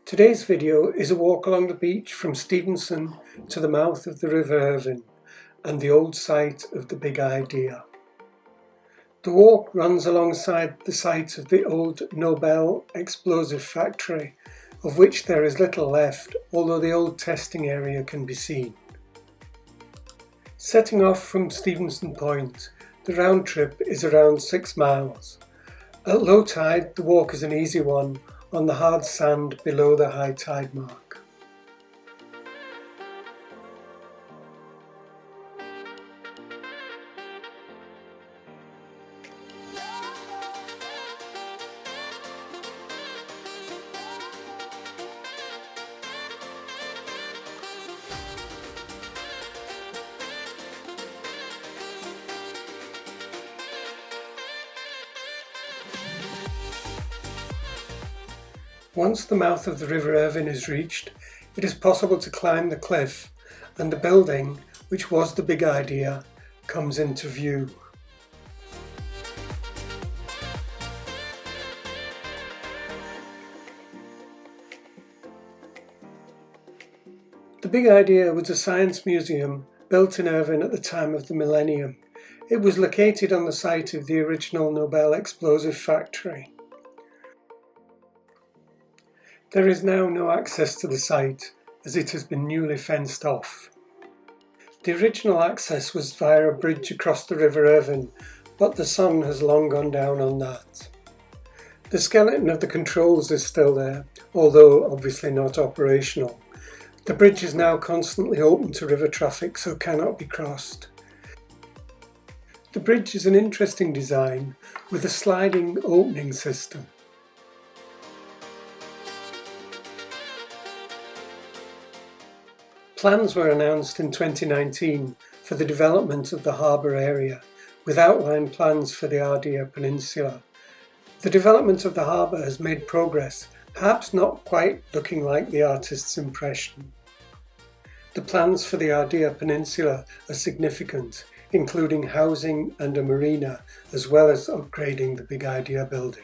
Today's video is a walk along the beach from Stevenson to the mouth of the River Irvine and the old site of the Big Idea. The walk runs alongside the site of the old Nobel explosive factory, of which there is little left, although the old testing area can be seen. Setting off from Stevenson Point, the round trip is around 6 miles. At low tide, the walk is an easy one on the hard sand below the high tide mark. Once the mouth of the River Irvine is reached, it is possible to climb the cliff, and the building, which was the Big Idea, comes into view. The Big Idea was a science museum built in Irvine at the time of the Millennium. It was located on the site of the original Nobel explosive factory. There is now no access to the site, as it has been newly fenced off. The original access was via a bridge across the River Irvine, but the sun has long gone down on that. The skeleton of the controls is still there, although obviously not operational. The bridge is now constantly open to river traffic, so cannot be crossed. The bridge is an interesting design with a sliding opening system. Plans were announced in 2019 for the development of the harbour area, with outline plans for the Ardea Peninsula. The development of the harbour has made progress, perhaps not quite looking like the artist's impression. The plans for the Ardea Peninsula are significant, including housing and a marina, as well as upgrading the Big Idea building.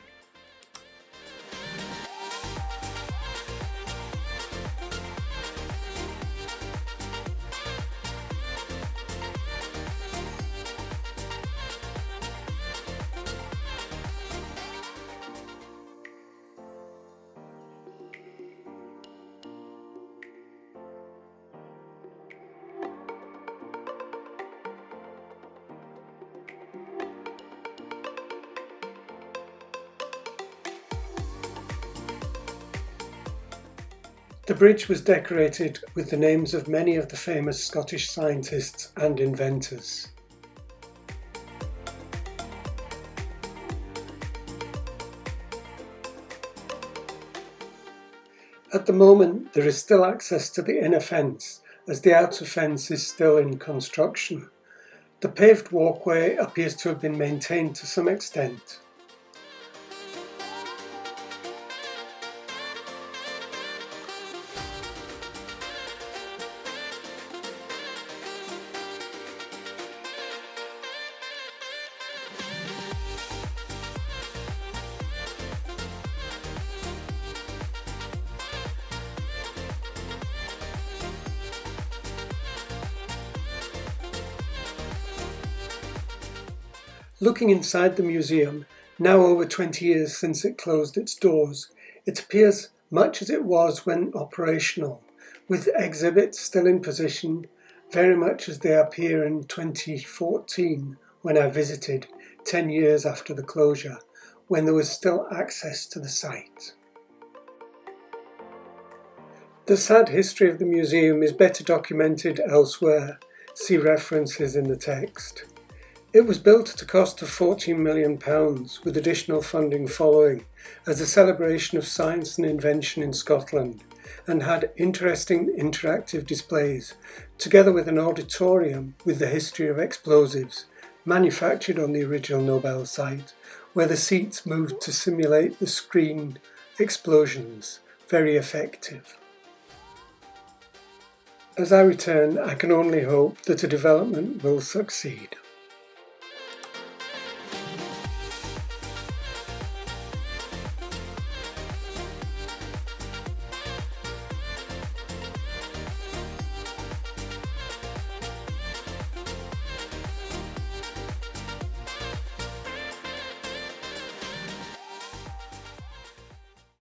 The bridge was decorated with the names of many of the famous Scottish scientists and inventors. At the moment, there is still access to the inner fence, as the outer fence is still in construction. The paved walkway appears to have been maintained to some extent. Looking inside the museum, now over 20 years since it closed its doors, it appears much as it was when operational, with exhibits still in position, very much as they appear in 2014 when I visited, 10 years after the closure, when there was still access to the site. The sad history of the museum is better documented elsewhere, see references in the text. It was built at a cost of £14 million, with additional funding following, as a celebration of science and invention in Scotland, and had interesting interactive displays, together with an auditorium with the history of explosives, manufactured on the original Nobel site, where the seats moved to simulate the screen explosions, very effective. As I return, I can only hope that a development will succeed.